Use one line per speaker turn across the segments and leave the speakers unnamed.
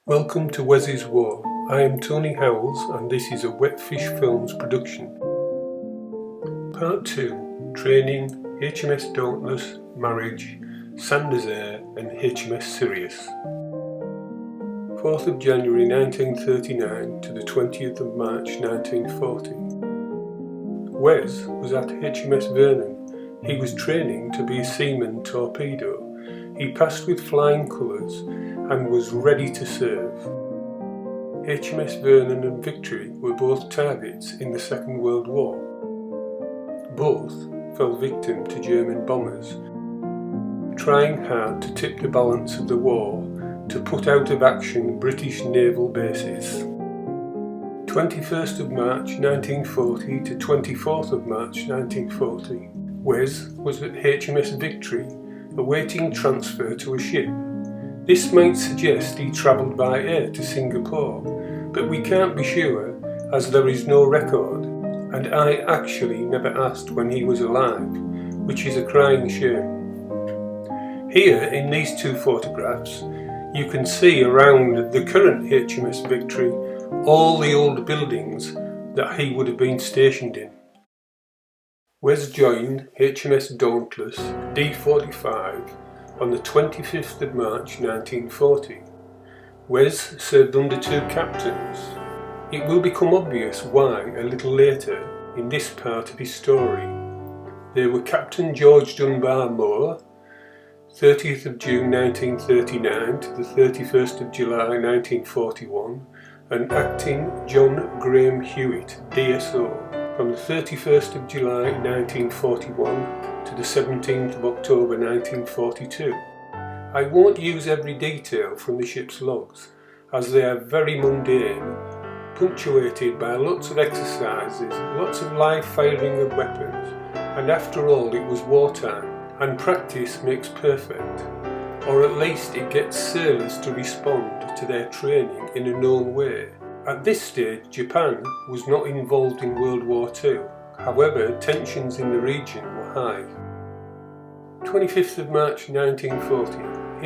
Welcome to Wes's War. I am Tony Howells and this is a Wetfish Films production. Part 2. Training, HMS Dauntless, Marriage, Nazaire and HMS Sirius. 4th of January 1939 to the 20th of March 1940. Wes was at HMS Vernon. He was training to be a seaman torpedo. He passed with flying colours and was ready to serve. HMS Vernon and Victory were both targets in the Second World War. Both fell victim to German bombers, trying hard to tip the balance of the war to put out of action British naval bases. 21st of March 1940 to 24th of March 1940, Wes was at HMS Victory awaiting transfer to a ship. This might suggest he travelled by air to Singapore, but we can't be sure as there is no record, and I actually never asked when he was alive, which is a crying shame. Here in these two photographs you can see around the current HMS Victory all the old buildings that he would have been stationed in. Wes joined HMS Dauntless D45 on the 25th of March 1940. Wes served under two captains. It will become obvious why a little later in this part of his story. They were Captain George Dunbar Moore, 30th of June 1939 to the 31st of July 1941, and Acting John Graham Hewitt, DSO, from the 31st of July 1941 to the 17th of October 1942. I won't use every detail from the ship's logs, as they are very mundane, punctuated by lots of exercises, lots of live firing of weapons, and after all it was wartime, and practice makes perfect, or at least it gets sailors to respond to their training in a known way. At this stage, Japan was not involved in World War II, however tensions in the region were high. 25th of March 1940,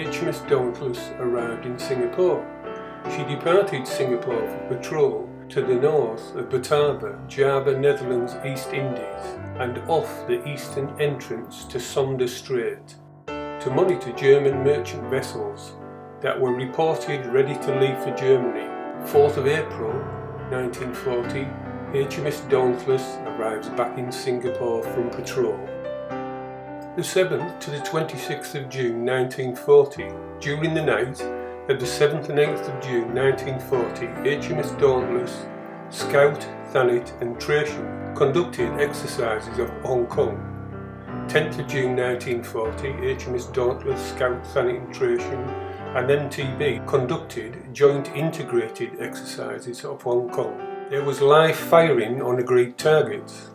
HMS Dauntless arrived in Singapore. She departed Singapore for patrol to the north of Batavia, Java, Netherlands, East Indies, and off the eastern entrance to Sunda Strait to monitor German merchant vessels that were reported ready to leave for Germany. 4th of April 1940, HMS Dauntless arrives back in Singapore from patrol. The 7th to the 26th of June 1940, during the night of the 7th and 8th of June 1940, HMS Dauntless, Scout, Thanet and Trajan conducted exercises off Hong Kong. 10th of June 1940, HMS Dauntless, Scout, Thanet and Trajan and MTB conducted joint integrated exercises off Hong Kong. There was live firing on agreed targets.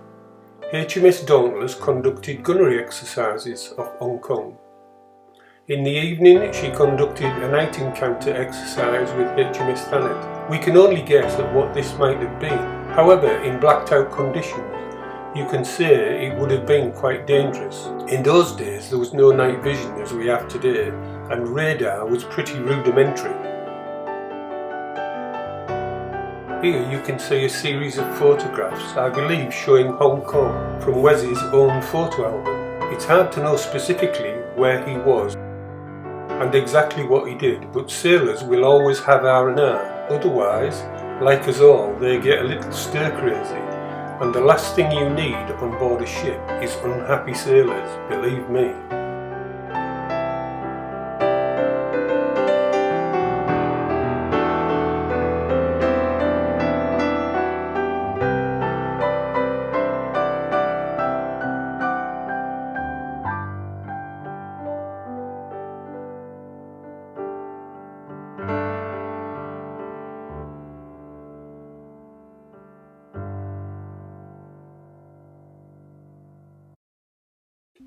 HMS Dauntless conducted gunnery exercises off Hong Kong. In the evening she conducted a night encounter exercise with HMS Thanet. We can only guess at what this might have been. However, in blacked out conditions, you can say it would have been quite dangerous. In those days there was no night vision as we have today, and radar was pretty rudimentary. Here you can see a series of photographs, I believe showing Hong Kong, from Wes's own photo album. It's hard to know specifically where he was and exactly what he did, but sailors will always have R&R, otherwise, like us all, they get a little stir crazy. And the last thing you need on board a ship is unhappy sailors, believe me.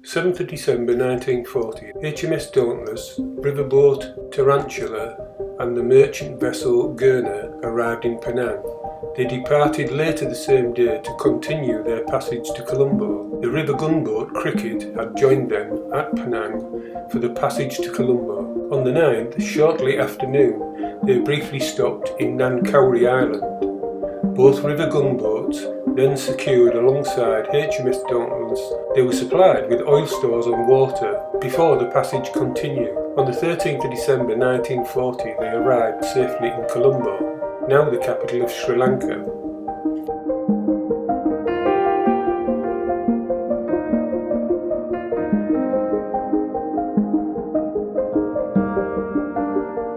"7th of December 1940, HMS Dauntless, riverboat Tarantula and the merchant vessel Gurner arrived in Penang. They departed later the same day to continue their passage to Colombo. The river gunboat Cricket had joined them at Penang for the passage to Colombo. On the 9th, shortly after noon, they briefly stopped in Nankauri Island. Both river gunboats, then secured alongside HMS Dauntless, they were supplied with oil stores and water before the passage continued. On the 13th of December 1940 they arrived safely in Colombo, now the capital of Sri Lanka.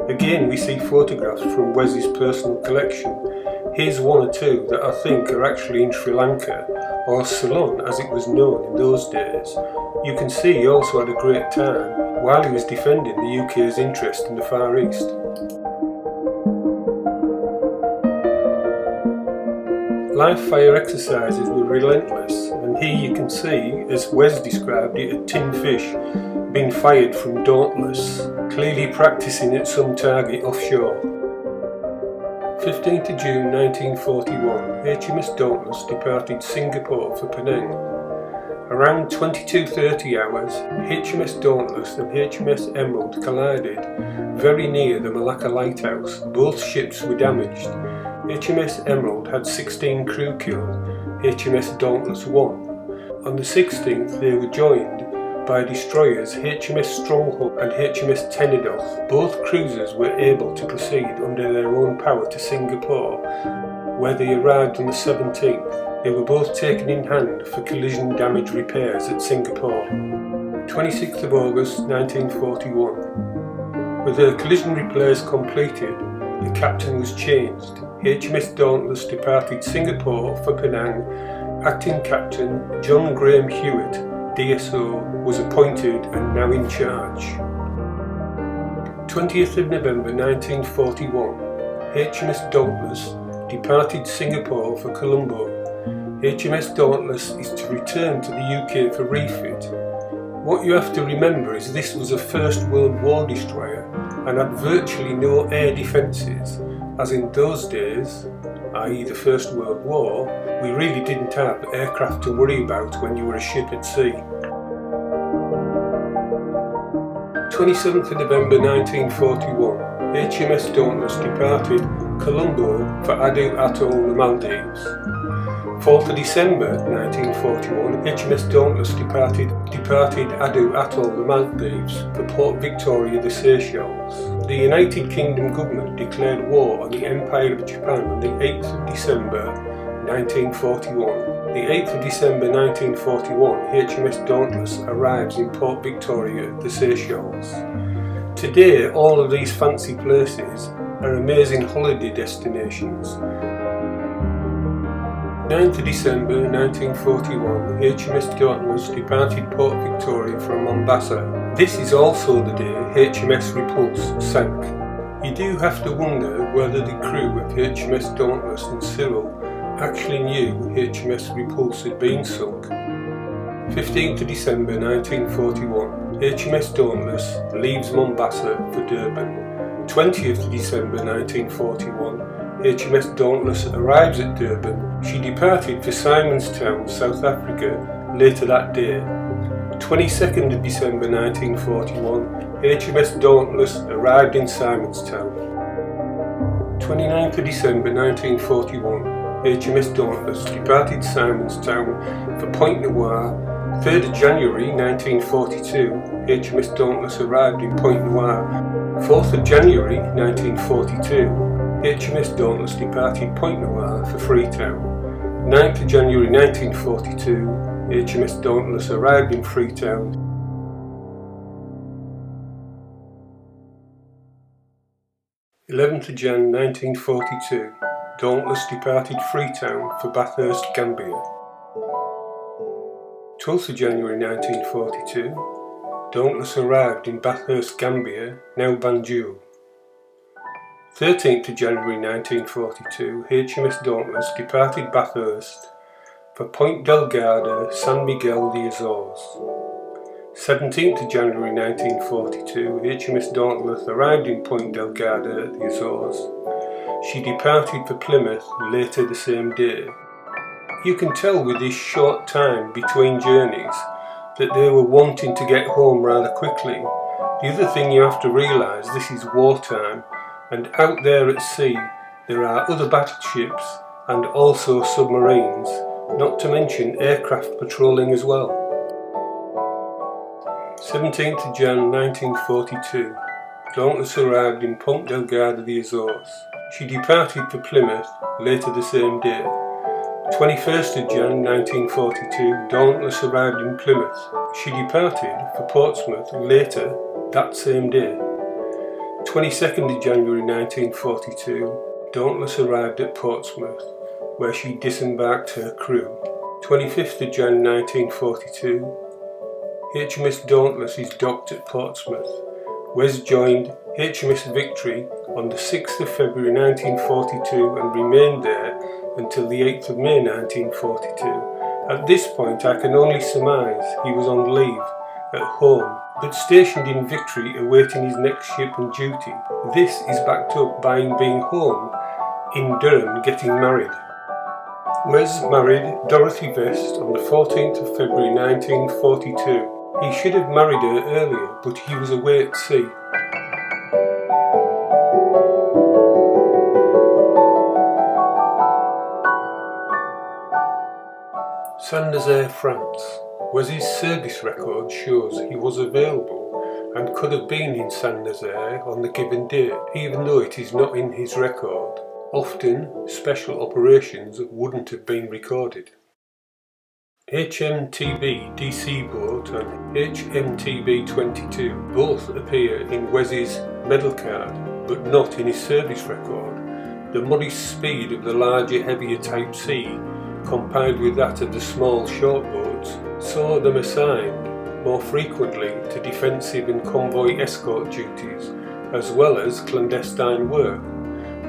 Again we see photographs from Wes's personal collection. Here's one or two that I think are actually in Sri Lanka, or Ceylon as it was known in those days. You can see he also had a great time while he was defending the UK's interest in the Far East. Live fire exercises were relentless, and here you can see, as Wes described it, a tin fish being fired from Dauntless, clearly practising at some target offshore. 15th of June 1941, HMS Dauntless departed Singapore for Penang. Around 22:30 hours, HMS Dauntless and HMS Emerald collided very near the Malacca lighthouse. Both ships were damaged. HMS Emerald had 16 crew killed, HMS Dauntless 1. On the 16th they were joined by destroyers HMS Stronghold and HMS Tenedoth. Both cruisers were able to proceed under their own power to Singapore, where they arrived on the 17th. They were both taken in hand for collision damage repairs at Singapore. 26th of August 1941. With her collision repairs completed, the captain was changed. HMS Dauntless departed Singapore for Penang. Acting Captain John Graham Hewitt, DSO, was appointed and now in charge. 20th of November 1941, HMS Dauntless departed Singapore for Colombo. HMS Dauntless is to return to the UK for refit. What you have to remember is this was a First World War destroyer and had virtually no air defences, as in those days, i.e. the First World War, we really didn't have aircraft to worry about when you were a ship at sea. 27th of November 1941, HMS Dauntless departed Colombo for Adu Atoll, the Maldives. 4th of December 1941, HMS Dauntless departed Adu Atoll, the Maldives, for Port Victoria, the Seychelles. The United Kingdom government declared war on the Empire of Japan on the 8th of December 1941. The 8th of December 1941, HMS Dauntless arrives in Port Victoria, the Seychelles. Today, all of these fancy places are amazing holiday destinations. 9th of December 1941, HMS Dauntless departed Port Victoria from Mombasa. This is also the day HMS Repulse sank. You do have to wonder whether the crew of HMS Dauntless and Cyril actually knew HMS Repulse had been sunk. 15th of December 1941, HMS Dauntless leaves Mombasa for Durban. 20th of December 1941, HMS Dauntless arrives at Durban. She departed for Simonstown, South Africa, later that day. 22nd of December 1941, HMS Dauntless arrived in Simonstown. 29th of December 1941, HMS Dauntless departed Simonstown for Point Noir. 3rd of January 1942, HMS Dauntless arrived in Point Noir. 4th of January 1942, HMS Dauntless departed Point Noir for Freetown. 9th of January 1942, HMS Dauntless arrived in Freetown. (11th of Jan 1942), Dauntless departed Freetown for Bathurst, Gambia. 12th of January 1942, Dauntless arrived in Bathurst, Gambia, now Banjul. 13th of January 1942, HMS Dauntless departed Bathurst for Point Delgado, San Miguel de Azores. 17th of January 1942, HMS Dauntless arrived in Point Delgado, the Azores. She departed for Plymouth later the same day. You can tell with this short time between journeys that they were wanting to get home rather quickly. The other thing you have to realise, this is wartime, and out there at sea there are other battleships and also submarines, not to mention aircraft patrolling as well. 17th of Jan 1942, Dauntless arrived in Ponte Delgado de Azores. She departed for Plymouth later the same day. 21st of Jan 1942, Dauntless arrived in Plymouth. She departed for Portsmouth later that same day. 22nd of January 1942, Dauntless arrived at Portsmouth, where she disembarked her crew. 25th of Jan 1942, HMS Dauntless is docked at Portsmouth. Wes joined HMS Victory on the 6th of February 1942 and remained there until the 8th of May 1942. At this point I can only surmise he was on leave at home, but stationed in Victory awaiting his next ship and duty. This is backed up by him being home in Durham getting married. Wes married Dorothy Vest on the 14th of February 1942. He should have married her earlier, but he was away at sea. Nazaire, France. Wes's service record shows he was available and could have been in Nazaire on the given date, even though it is not in his record. Often, special operations wouldn't have been recorded. HMTB DC boat and HMTB 22 both appear in Wes's medal card, but not in his service record. The modest speed of the larger, heavier Type C, combined with that of the small, short boats, saw them assigned more frequently to defensive and convoy escort duties, as well as clandestine work.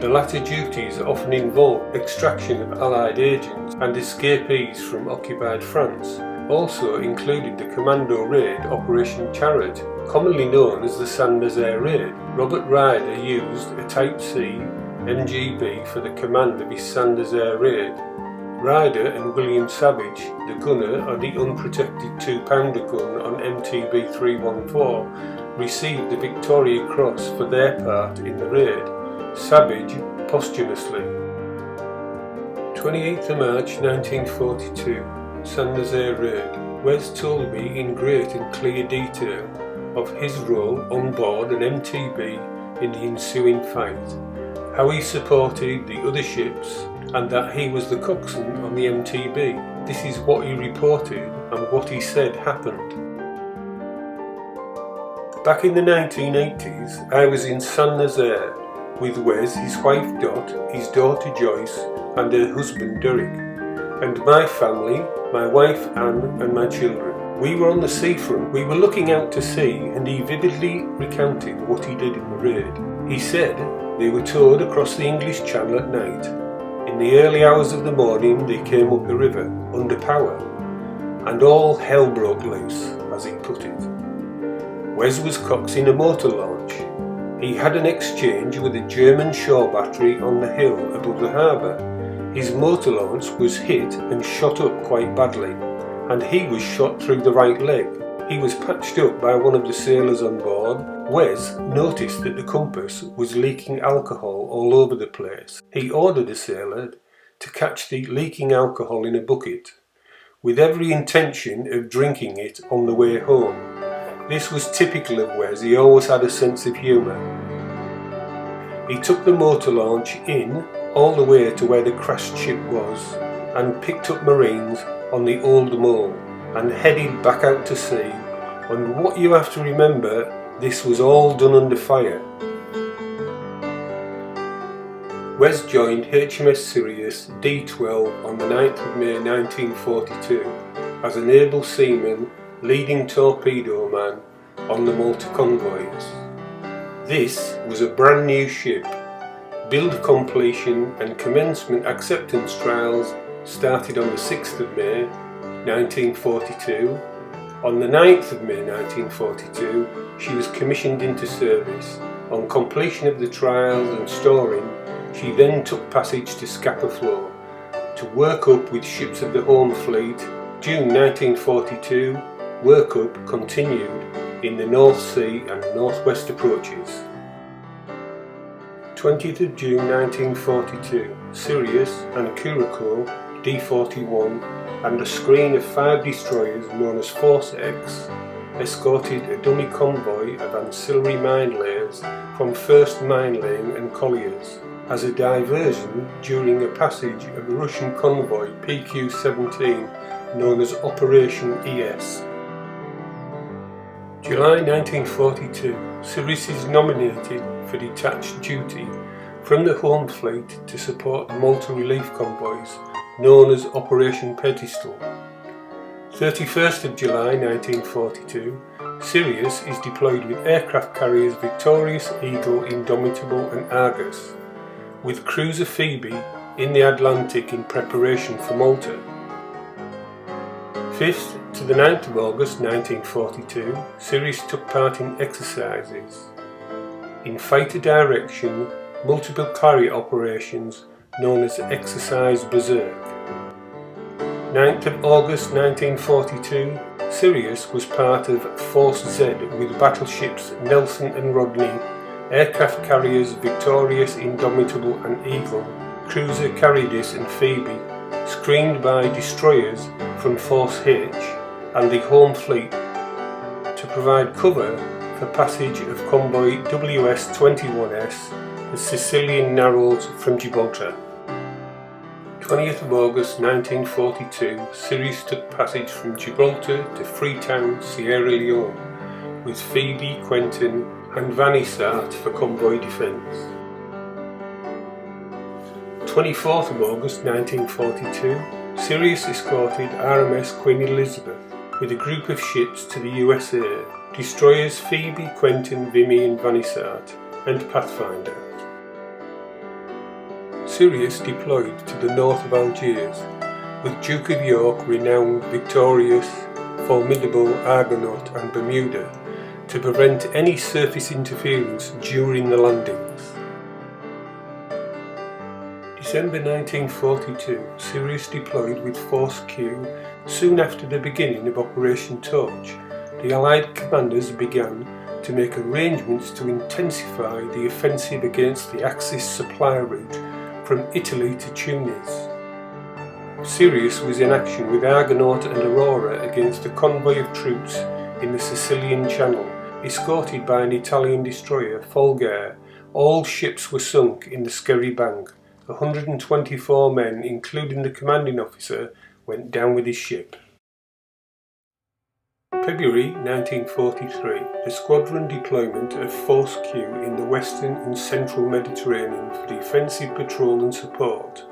The latter duties often involve extraction of Allied agents and escapees from occupied France. Also included the commando raid Operation Chariot, commonly known as the Nazaire raid. Robert Ryder used a Type C MGB for the command of his Nazaire raid. Ryder and William Savage, the gunner on the unprotected 2-pounder gun on MTB 314, received the Victoria Cross for their part in the raid. Savage posthumously. 28th of March 1942, Nazaire raid. Wes told me in great and clear detail of his role on board an MTB in the ensuing fight, how he supported the other ships, and that he was the coxswain on the MTB. This is what he reported and what he said happened. Back in the 1980s, I was in Nazaire with Wes, his wife Dot, his daughter Joyce, and her husband Derek, and my family, my wife Anne, and my children. We were on the seafront. We were looking out to sea, and he vividly recounted what he did in the raid. He said they were towed across the English Channel at night. In the early hours of the morning they came up the river, under power, and all hell broke loose, as he put it. Wes was coxswain a motor launch. He had an exchange with a German shore battery on the hill above the harbour. His motor launch was hit and shot up quite badly, and he was shot through the right leg. He was patched up by one of the sailors on board. Wes noticed that the compass was leaking alcohol all over the place. He ordered a sailor to catch the leaking alcohol in a bucket, with every intention of drinking it on the way home. This was typical of Wes. He always had a sense of humour. He took the motor launch in all the way to where the crashed ship was, and picked up Marines on the Old Mole and headed back out to sea. And what you have to remember, this was all done under fire. Wes joined HMS Sirius D12 on the 9th of May 1942 as an able seaman leading torpedo man on the Malta convoys. This was a brand new ship. Build completion and commencement acceptance trials started on the 6th of May 1942. On the 9th of May 1942 she was commissioned into service. On completion of the trials and storing, she then took passage to Scapa Flow to work up with ships of the Home Fleet. June 1942, work up continued in the North Sea and Northwest approaches. 20th of June 1942, Sirius and Curacao D-41 and a screen of 5 destroyers known as Force X escorted a dummy convoy of ancillary mine layers from 1st Mine Laying and Colliers as a diversion during a passage of a Russian convoy PQ-17 known as Operation ES. July 1942, Sirius is nominated for detached duty from the Home Fleet to support the Malta relief convoys known as Operation Pedestal. 31st of July 1942, Sirius is deployed with aircraft carriers Victorious, Eagle, Indomitable and Argus, with cruiser Phoebe in the Atlantic in preparation for Malta. 5th to the 9th of August 1942, Sirius took part in exercises in fighter direction, multiple carrier operations known as Exercise Berserk. 9th of August 1942, Sirius was part of Force Z with battleships Nelson and Rodney, aircraft carriers Victorious, Indomitable and Eagle, cruiser Caridus and Phoebe, screened by destroyers from Force H and the Home Fleet to provide cover for passage of convoy WS-21S, the Sicilian Narrows from Gibraltar. 20th of August 1942, Sirius took passage from Gibraltar to Freetown, Sierra Leone, with Phoebe, Quentin and Vanissart for convoy defence. 24th of August 1942, Sirius escorted RMS Queen Elizabeth with a group of ships to the USA, destroyers Phoebe, Quentin, Vimy and Vanissart, and Pathfinder. Sirius deployed to the north of Algiers, with Duke of York, renowned, Victorious, Formidable, Argonaut and Bermuda, to prevent any surface interference during the landings. December 1942, Sirius deployed with Force Q soon after the beginning of Operation Torch. The Allied commanders began to make arrangements to intensify the offensive against the Axis supply route from Italy to Tunis. Sirius was in action with Argonaut and Aurora against a convoy of troops in the Sicilian Channel, escorted by an Italian destroyer, Folgare. All ships were sunk in the Skerry Bank. 124 men, including the commanding officer, went down with his ship. February 1943, the squadron deployment of Force Q in the western and central Mediterranean for defensive patrol and support.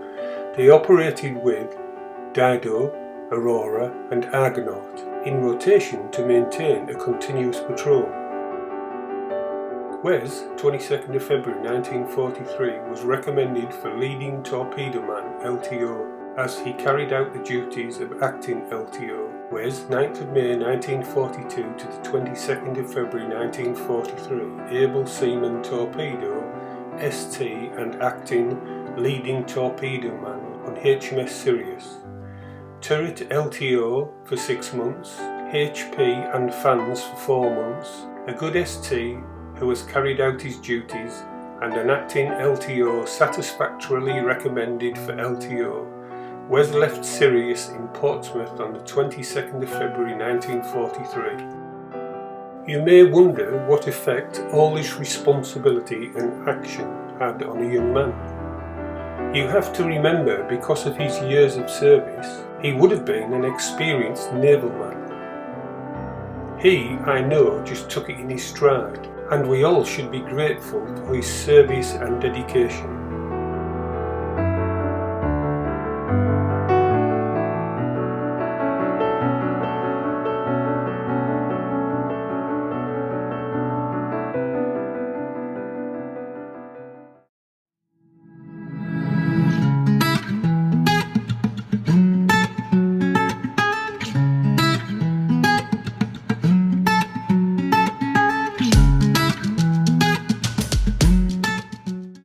They operated with Dido, Aurora and Argonaut in rotation to maintain a continuous patrol. Wes, 22nd of February 1943, was recommended for leading torpedo man LTO as he carried out the duties of acting LTO. Wes, 9th of May 1942 to the 22nd of February 1943, able seaman torpedo, ST and acting leading torpedo man on HMS Sirius. Turret LTO for 6 months, HP and fans for 4 months, a good ST who has carried out his duties, and an acting LTO satisfactorily recommended for LTO. Wes left Sirius in Portsmouth on the 22nd of February 1943. You may wonder what effect all this responsibility and action had on a young man. You have to remember, because of his years of service, he would have been an experienced naval man. He, I know, just took it in his stride, and we all should be grateful for his service and dedication.